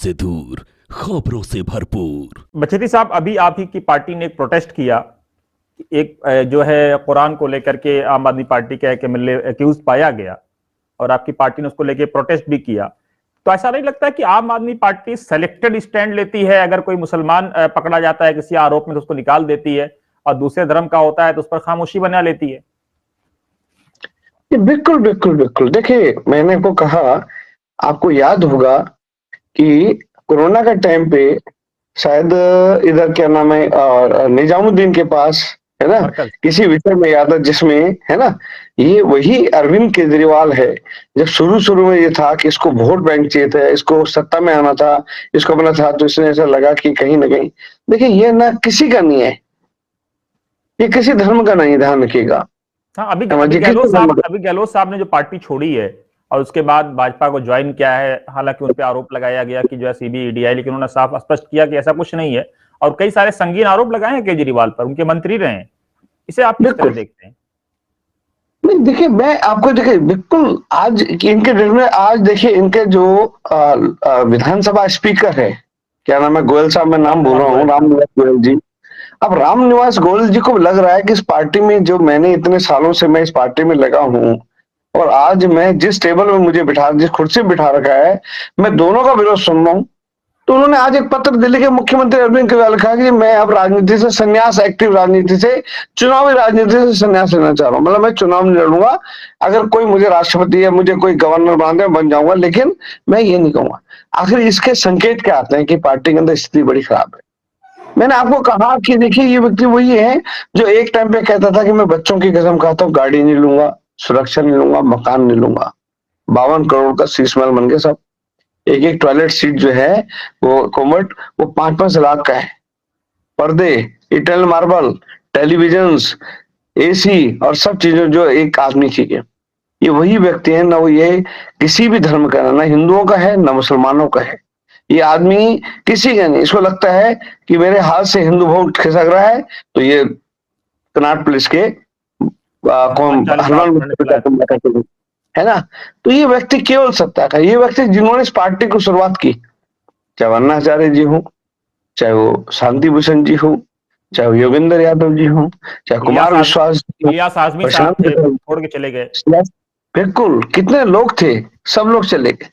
से दूर, खबरों से भरपूर। बचेती साहब, अभी आप ही की पार्टी ने एक प्रोटेस्ट किया, एक जो है कुरान को लेकर के आम आदमी पार्टी के एमएलए एक्यूज पाया गया और आपकी पार्टी ने उसको लेके प्रोटेस्ट भी किया। तो ऐसा नहीं लगता है कि आम आदमी पार्टी सेलेक्टेड स्टैंड लेती है? अगर कोई मुसलमान पकड़ा जाता है किसी आरोप में तो उसको निकाल देती है, और दूसरे धर्म का होता है तो उस पर खामोशी बना लेती है। बिल्कुल बिल्कुल बिल्कुल। देखिए, मैंने को कहा, आपको याद होगा कि कोरोना का टाइम पे शायद इधर क्या नाम है, निजामुद्दीन के पास है ना, किसी विषय में याद है जिसमें है ना, ये वही अरविंद केजरीवाल है। जब शुरू शुरू में ये था कि इसको वोट बैंक चाहिए था, इसको सत्ता में आना था, इसको अपना था, तो इसने ऐसा लगा कि कहीं ना कहीं, देखिए ये ना किसी का नहीं है, ये किसी धर्म का नहीं, ध्यान रखिएगा। हाँ, अभी गहलोत साहब ने जो पार्टी छोड़ी है और उसके बाद भाजपा को ज्वाइन किया है, हालांकि उन पे आरोप लगाया गया कि जो है सीबीआई ईडी, लेकिन उन्होंने साफ स्पष्ट किया कि ऐसा कुछ नहीं है, और कई सारे संगीन आरोप लगाए हैं केजरीवाल पर, उनके मंत्री रहे हैं। इसे आप किस तरह देखते हैं? नहीं, देखिए मैं आपको, देखिए बिल्कुल, आज इनके डेट में, आज देखिए इनके जो विधानसभा स्पीकर है, क्या नाम है, गोयल साहब, मैं नाम बोल रहा हूँ, रामनिवास गोयल जी। अब रामनिवास गोयल जी को लग रहा है कि इस पार्टी में, जो मैंने इतने सालों से मैं इस पार्टी में लगा हूँ, और आज मैं जिस टेबल में मुझे बिठा, जिस कुर्सी में बिठा रखा है, मैं दोनों का विरोध सुन रहा हूँ। तो उन्होंने आज एक पत्र दिल्ली के मुख्यमंत्री अरविंद केजरीवाल लिखा कि मैं अब राजनीति से संन्यास, एक्टिव राजनीति से, चुनावी राजनीति से संन्यास लेना चाह रहा हूँ। मतलब मैं चुनाव नहीं लड़ूंगा, अगर कोई मुझे राष्ट्रपति या मुझे कोई गवर्नर बना दे बन जाऊंगा, लेकिन मैं ये नहीं कहूंगा। आखिर इसके संकेत क्या आते हैं कि पार्टी के अंदर स्थिति बड़ी खराब है। मैंने आपको कहा कि देखिए, ये व्यक्ति वही है जो एक टाइम पे कहता था कि मैं बच्चों की कसम खाता हूँ, गाड़ी नहीं लूंगा, सुरक्षा नहीं लूंगा, मकान नहीं लूंगा। 52 करोड़ का शीश महल बन गया सब। एक एक टॉयलेट सीट जो है वो कोमट, वो 5-5 लाख का है। पर्दे, इटर्नल मार्बल, टेलीविजन्स, एसी और सब चीजें जो एक आदमी की है। ये वही व्यक्ति है, ना वो ये किसी भी धर्म का, ना हिंदुओं का है, ना मुसलमानों का है। ये आदमी किसी का नहीं। इसको लगता है कि मेरे हाथ से हिंदू वोट खिसक रहा है, तो ये कनाट पुलिस के हनुमान है ना। तो ये व्यक्ति केवल सत्ता का, ये व्यक्ति जिन्होंने इस पार्टी को शुरुआत की, चाहे अन्ना हजारे जी हो, चाहे वो शांति भूषण जी हो, चाहे वो योगेंद्र यादव जी हो, चाहे कुमार विश्वास, छोड़ के चले गए। बिल्कुल, कितने लोग थे, सब लोग चले गए।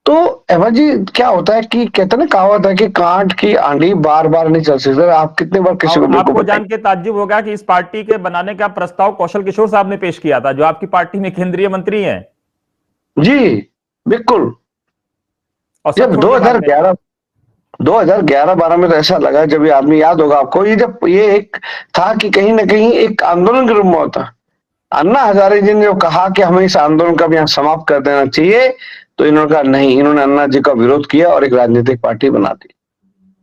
तो अहमद जी, क्या होता है कि कहते ना, कहावत है कि कांट की आंधी बार बार नहीं चल सकती। आप कितने बार किसी को, आपको जान के ताज्जुब होगा कि इस पार्टी के बनाने का प्रस्ताव कौशल किशोर साहब ने पेश किया था, जो आपकी पार्टी में केंद्रीय मंत्री हैं। जी बिल्कुल। और जब 2011-12 में तो ऐसा लगा, जब ये आदमी, याद होगा आपको, ये जब ये एक था कि कहीं ना कहीं एक आंदोलन के रूप में होता। अन्ना हजारे जी ने जो कहा कि हमें इस आंदोलन का भी यहाँ समाप्त कर देना चाहिए, तो इन्होंने कहा नहीं। इन्होंने अन्ना जी का विरोध किया और एक राजनीतिक पार्टी बना दी।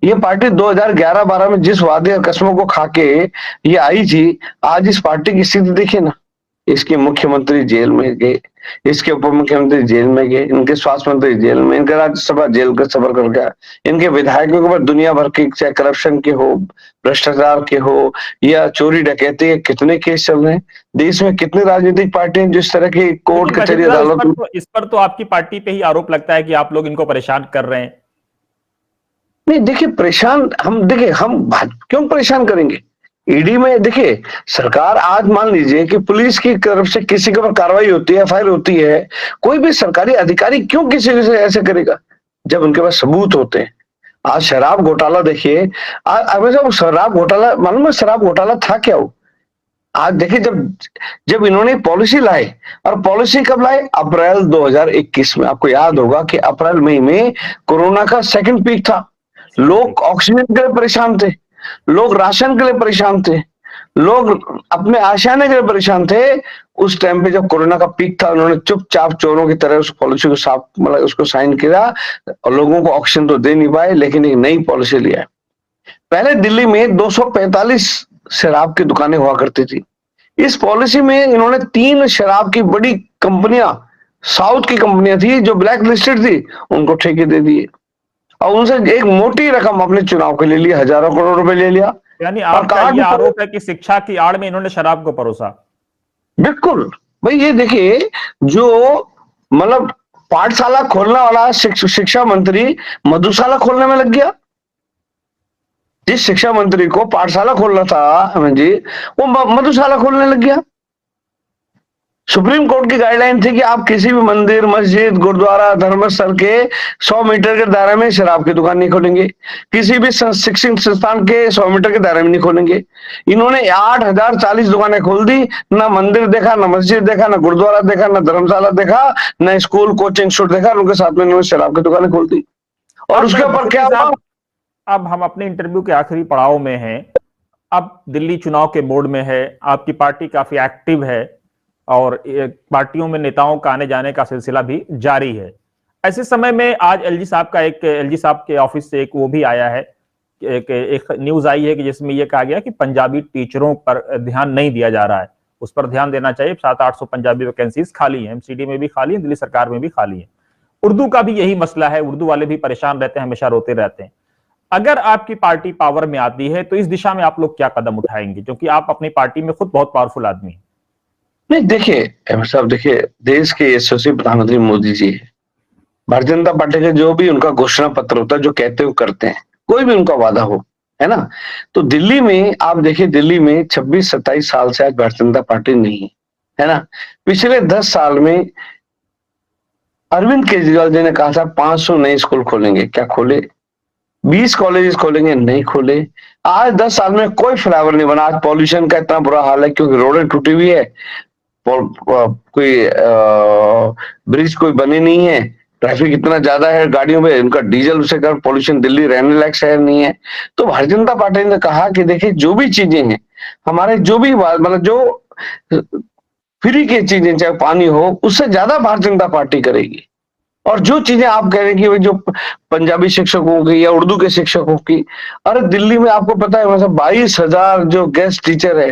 ये पार्टी 2011-12 में जिस वादे और कस्मों को खाके ये आई थी, आज इस पार्टी की स्थिति देखिए ना। इसके मुख्यमंत्री जेल में गए, इसके उप मुख्यमंत्री जेल में गए, इनके स्वास्थ्य मंत्री जेल में, इनका राज्यसभा जेल का सफर कर गया, इनके विधायकों के ऊपर दुनिया भर के, चाहे करप्शन के हो, भ्रष्टाचार के हो, या चोरी डकैती के कितने केस चल रहे हैं। देश में कितनी राजनीतिक पार्टियां जिस तरह की कोर्ट कचहरी अदालत, इस पर तो आपकी पार्टी पे ही आरोप लगता है कि आप लोग इनको परेशान कर रहे हैं। नहीं, देखिए परेशान हम, देखिए हम क्यों परेशान करेंगे। ईडी में देखिए, सरकार आज मान लीजिए कि पुलिस की तरफ से किसी के ऊपर कार्रवाई होती है, एफआईआर होती है, कोई भी सरकारी अधिकारी क्यों किसी से ऐसे करेगा जब उनके पास सबूत होते हैं। आज शराब घोटाला देखिए, आज शराब घोटाला, मालूम है शराब घोटाला था क्या वो। आज देखिए, जब इन्होंने पॉलिसी लाई, और पॉलिसी कब लाए, अप्रैल 2021 में। आपको याद होगा कि अप्रैल मई में कोरोना का सेकंड पीक था। लोग ऑक्सीजन के लिए परेशान थे, लोग राशन के लिए परेशान थे, लोग अपने आशाने के लिए परेशान थे। उस टाइम पे जब कोरोना का पीक था, उन्होंने चुपचाप चोरों की तरह उस पॉलिसी को साफ, मतलब उसको साइन किया, और लोगों को ऑक्सीजन तो दे नहीं पाए, लेकिन एक नई पॉलिसी लिया। पहले दिल्ली में 245 शराब की दुकानें हुआ करती थी। इस पॉलिसी में इन्होंने 3 शराब की बड़ी कंपनियां, साउथ की कंपनियां थी जो ब्लैक लिस्टेड थी, उनको ठेके दे दिए, और उनसे एक मोटी रकम अपने चुनाव के लिए ली, हजारों करोड़ रुपए ले लिया। यानी आपका ये आरोप है कि शिक्षा की आड़ में इन्होंने शराब को परोसा। बिल्कुल भाई, ये देखिए, जो मतलब पाठशाला खोलने वाला शिक्षा मंत्री मधुशाला खोलने में लग गया। जिस शिक्षा मंत्री को पाठशाला खोलना था अमन जी, वो मधुशाला खोलने लग गया। सुप्रीम कोर्ट की गाइडलाइन थी कि आप किसी भी मंदिर, मस्जिद, गुरुद्वारा, धर्मस्थल के 100 मीटर के दायरे में शराब की दुकान नहीं खोलेंगे, किसी भी शैक्षणिक संस्थान के 100 मीटर के दायरे में नहीं खोलेंगे। इन्होंने 8040 दुकानें खोल दी, ना मंदिर देखा, ना मस्जिद देखा, ना गुरुद्वारा देखा, ना धर्मशाला देखा, ना स्कूल कोचिंग इंस्टीट्यूट देखा, उनके साथ में इन्होंने शराब की दुकानें खोल दी। और उसके ऊपर क्या हुआ? अब हम अपने इंटरव्यू के आखिरी पड़ाव में हैं। अब दिल्ली चुनाव के बोर्ड में है, आपकी पार्टी काफी एक्टिव है और पार्टियों में नेताओं का आने जाने का सिलसिला भी जारी है। ऐसे समय में आज एलजी साहब के ऑफिस से एक वो भी आया है, एक न्यूज आई है कि जिसमें यह कहा गया कि पंजाबी टीचरों पर ध्यान नहीं दिया जा रहा है, उस पर ध्यान देना चाहिए। 700-800 पंजाबी वैकेंसीज खाली है, एमसीडी में भी खाली है, दिल्ली सरकार में भी खाली है। उर्दू का भी यही मसला है, उर्दू वाले भी परेशान रहते हैं, हमेशा रोते रहते हैं। अगर आपकी पार्टी पावर में आती है तो इस दिशा में आप लोग क्या कदम उठाएंगे, क्योंकि आप अपनी पार्टी में खुद बहुत पावरफुल आदमी हैं। नहीं, देखिए अहमद साहब, देखिए देश के यशस्वी प्रधानमंत्री मोदी जी है। भारतीय जनता पार्टी का जो भी उनका घोषणा पत्र होता है, जो कहते हो करते हैं, कोई भी उनका वादा हो, है ना। तो दिल्ली में आप देखिए, दिल्ली में 26-27 साल से आज भारतीय जनता पार्टी नहीं है ना। पिछले 10 साल में अरविंद केजरीवाल जी ने कहा था 500 नए स्कूल खोलेंगे, क्या खोले? 20 कॉलेजेस खोलेंगे, नहीं खोले। आज 10 साल में कोई फ्लाईओवर नहीं बना। आज पॉल्यूशन का इतना बुरा हाल है क्योंकि रोडें टूटी हुई है, कोई ब्रिज कोई बने नहीं है, ट्रैफिक इतना ज्यादा है गाड़ियों में, उनका डीजल से कर पॉल्यूशन, दिल्ली रहने लायक शहर नहीं है। तो भारतीय जनता पार्टी ने कहा कि देखिए जो भी चीजें हैं हमारे, जो भी मतलब जो फ्री की चीजें, चाहे पानी हो, उससे ज्यादा भारतीय जनता पार्टी करेगी। और जो चीजें आप कह रहे हैं कि जो पंजाबी शिक्षकों की या उर्दू के शिक्षकों की, अरे दिल्ली में आपको पता है मतलब 22,000 जो गेस्ट टीचर है,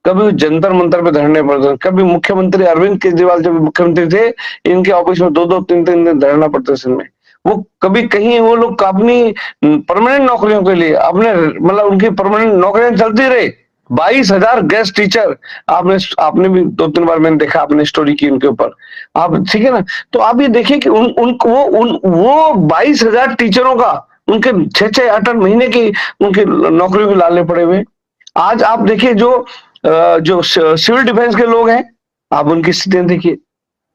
कभी जंतर मंतर पे धरने पड़ते, कभी मुख्यमंत्री अरविंद केजरीवाल जब मुख्यमंत्री थे, इनके ऑफिस में 2-2, 3-3 दिन धरना पड़ता में। वो कभी कहीं वो लोग अपनी परमानेंट नौकरियों के लिए अपने मतलब उनकी परमानेंट नौकरियां चलती रही। 22,000 गेस्ट टीचर, आपने भी 2-3 बार मैंने देखा, आपने स्टोरी की उनके ऊपर, आप ठीक है ना। तो आप ये देखिए कि वो 22,000 टीचरों का उनके 6-6, 8-8 महीने की उनकी नौकरियों के लाले पड़े हुए। आज आप देखिए जो सिविल डिफेंस के लोग हैं, आप उनकी स्थितियां देखिए।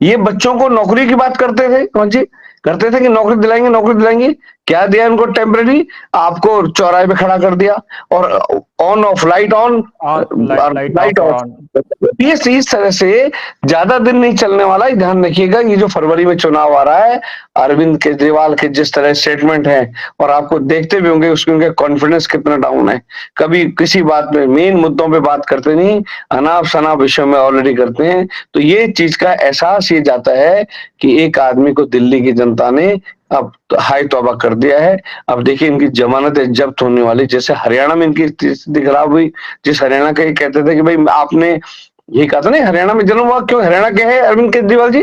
ये बच्चों को नौकरी की बात करते थे, कौन जी करते थे कि नौकरी दिलाएंगे, नौकरी दिलाएंगे। क्या दिया इनको? टेम्परेरी आपको चौराहे पे खड़ा कर दिया और on off, light on, light of. ये इस तरह से ज्यादा दिन नहीं चलने वाला है। ध्यान रखिएगा, ये जो फरवरी में चुनाव आ रहा है, अरविंद केजरीवाल के जिस तरह स्टेटमेंट है, और आपको देखते भी होंगे उसके उनके कॉन्फिडेंस कितना डाउन है। कभी किसी बात में मेन मुद्दों पे बात करते नहीं, अनाप शनाप विषयों में ऑलरेडी करते हैं। तो ये चीज का एहसास ये जाता है कि एक आदमी को दिल्ली की जनता ने अब हाई तौबा कर दिया है। अब देखिए इनकी जमानतें जब्त होने वाली, जैसे हरियाणा में इनकी स्थिति खराब हुई। जिस हरियाणा के कहते थे कि भाई आपने ये कहा था नहीं, हरियाणा में जन्म हुआ, क्यों हरियाणा के है अरविंद केजरीवाल जी,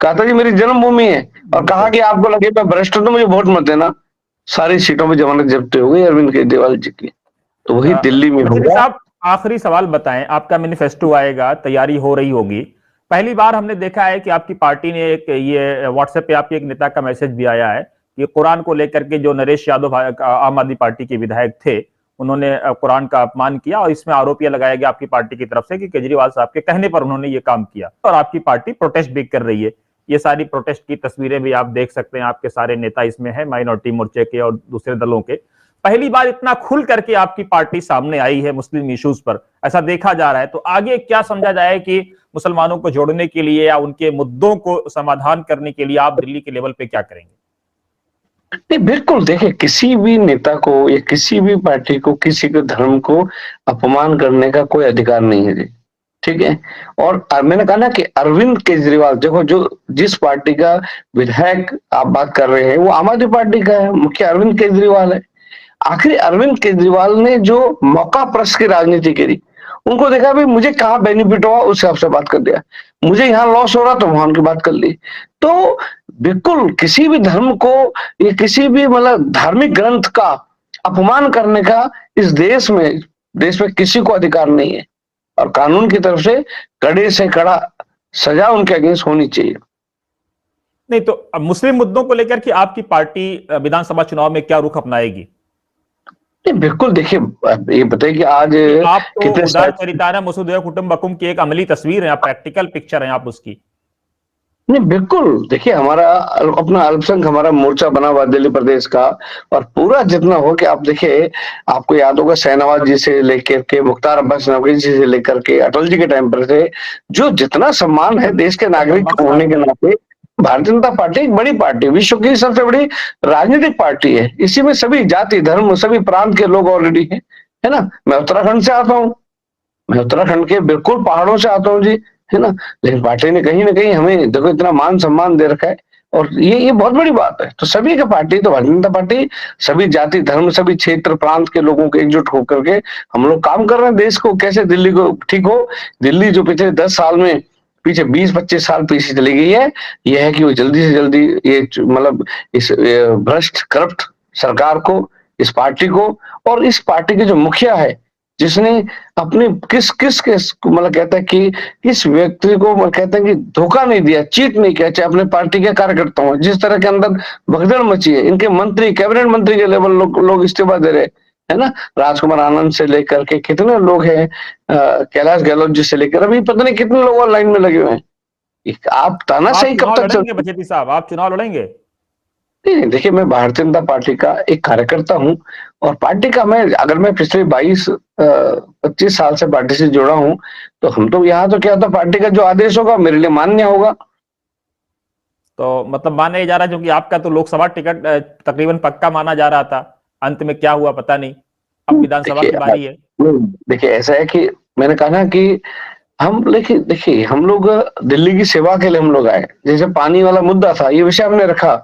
कहा था जी मेरी जन्मभूमि है, और कहा कि आपको लगे मैं भ्रष्ट हूं तो मुझे वोट मत देना। सारी सीटों में जमानत जब्त हो गई अरविंद केजरीवाल जी की। तो वही दिल्ली में होगा। साहब आखिरी सवाल बताएं, आपका मैनिफेस्टो आएगा, तैयारी हो रही होगी। पहली बार हमने देखा है कि आपकी पार्टी ने एक ये व्हाट्सएप पे आपके एक नेता का मैसेज भी आया है कि कुरान को लेकर के जो नरेश यादव आम आदमी पार्टी के विधायक थे, उन्होंने कुरान का अपमान किया और इसमें आरोप यह लगाया गया आपकी पार्टी की तरफ से कि केजरीवाल साहब के कहने पर उन्होंने ये काम किया, और आपकी पार्टी प्रोटेस्ट भी कर रही है। ये सारी प्रोटेस्ट की तस्वीरें भी आप देख सकते हैं, आपके सारे नेता इसमें है, माइनॉरिटी मोर्चे के और दूसरे दलों के। पहली बार इतना खुल करके आपकी पार्टी सामने आई है मुस्लिम इश्यूज पर, ऐसा देखा जा रहा है। तो आगे क्या समझा जाए कि मुसलमानों को जोड़ने के लिए या उनके मुद्दों को समाधान करने के लिए आप दिल्ली के लेवल पे क्या करेंगे? नहीं, बिल्कुल देखिए, किसी भी नेता को या किसी भी पार्टी को किसी के धर्म को अपमान करने का कोई अधिकार नहीं है जी, ठीक है। और मैंने कहा ना कि अरविंद केजरीवाल, देखो जो जिस पार्टी का विधायक आप बात कर रहे हैं वो आम आदमी पार्टी का है, मुख्य अरविंद केजरीवाल है। आखिर अरविंद केजरीवाल ने जो मौका प्रश्न की राजनीति करी, उनको देखा भाई मुझे कहाँ बेनिफिट हुआ उस हिसाब से बात कर दिया, मुझे यहाँ लॉस हो रहा तो वहां की बात कर ली। तो बिल्कुल किसी भी धर्म को या किसी भी मतलब धार्मिक ग्रंथ का अपमान करने का इस देश में किसी को अधिकार नहीं है, और कानून की तरफ से कड़े से कड़ा सजा उनके अगेंस्ट होनी चाहिए। नहीं तो अब मुस्लिम मुद्दों को लेकर के आपकी पार्टी विधानसभा चुनाव में क्या रुख अपनाएगी? नहीं, बिल्कुल देखिए, अब ये बताइए कि आज आप तो कितने उदार चरितारम वसुधैव कुटुंबकम की एक अमली तस्वीर है, प्रैक्टिकल पिक्चर है आप उसकी। नहीं, बिल्कुल देखिए, हमारा अपना अल्पसंख्यक हमारा मोर्चा बना हुआ दिल्ली प्रदेश का, और पूरा जितना हो कि आप देखिए, आपको याद होगा शाहनवाज जी से लेकर के मुख्तार अब्बास नकवी जी से लेकर के अटल जी के टाइम पर से जो जितना सम्मान है देश के नागरिक होने के नाते, भारतीय जनता पार्टी एक बड़ी पार्टी, विश्व की सबसे बड़ी राजनीतिक पार्टी है। इसी में सभी जाति धर्म सभी प्रांत के लोग ऑलरेडी है ना। मैं उत्तराखंड से आता हूँ, मैं उत्तराखंड के बिल्कुल पहाड़ों से आता हूँ जी, है ना। लेकिन पार्टी ने कहीं ना कहीं हमें देखो इतना मान सम्मान दे रखा है, और ये बहुत बड़ी बात है। तो सभी का पार्टी तो भारतीय जनता पार्टी सभी जाति धर्म सभी क्षेत्र प्रांत के लोगों के एकजुट होकर के हम लोग काम कर रहे हैं देश को कैसे दिल्ली को ठीक हो। दिल्ली जो पिछले 10 साल में पीछे 20-25 साल पीछे चली गई है, यह है कि वो जल्दी से जल्दी ये मतलब इस भ्रष्ट करप्ट सरकार को, इस पार्टी को, और इस पार्टी के जो मुखिया है जिसने अपने किस मतलब कहता है कि किस व्यक्ति को मतलब कहते हैं कि धोखा नहीं दिया, चीट नहीं किया, चाहे अपने पार्टी के कार्यकर्ताओं में, जिस तरह के अंदर भगदड़ मची है, इनके मंत्री कैबिनेट मंत्री के लेवल लोग इस्तीफा दे रहे है ना। राजकुमार आनंद से लेकर के कितने लोग हैं, कैलाश गहलोत जी से लेकर अभी पता नहीं कितने लोग ऑनलाइन में लगे हुए हैं। आप तानाशाही कब तक लड़ेंगे बचेती साहब? आप चुनाव लड़ेंगे? नहीं, देखिए, मैं भारतीय जनता पार्टी का एक कार्यकर्ता हूं, और पार्टी का मैं पिछले 22-25 साल से पार्टी से जुड़ा हूं, तो हम तो यहाँ तो क्या होता, पार्टी का जो आदेश होगा मेरे लिए मान्य होगा। तो मतलब माना जा रहा है, क्योंकि आपका तो लोकसभा टिकट तकरीबन पक्का माना जा रहा था, अंत में क्या हुआ पता नहीं, अब विधानसभा की बारी है। देखिए, ऐसा है कि मैंने कहा ना कि हम देखिए हम लोग दिल्ली की सेवा के लिए हम लोग आए। जैसे पानी वाला मुद्दा था, ये विषय हमने रखा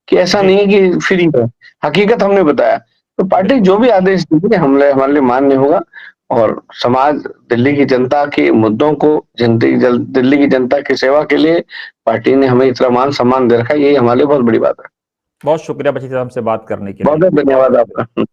कि ऐसा नहीं है कि फ्री है, हकीकत हमने बताया। तो पार्टी जो भी आदेश देगी हमारे लिए मान्य होगा, और समाज दिल्ली की जनता के मुद्दों को दिल्ली की जनता की सेवा के लिए पार्टी ने हमें इतना मान सम्मान दे रखा है, ये हमारे लिए बहुत बड़ी बात है। बहुत शुक्रिया बचेती साहब हमसे बात करने के लिए। बहुत बहुत धन्यवाद आपका।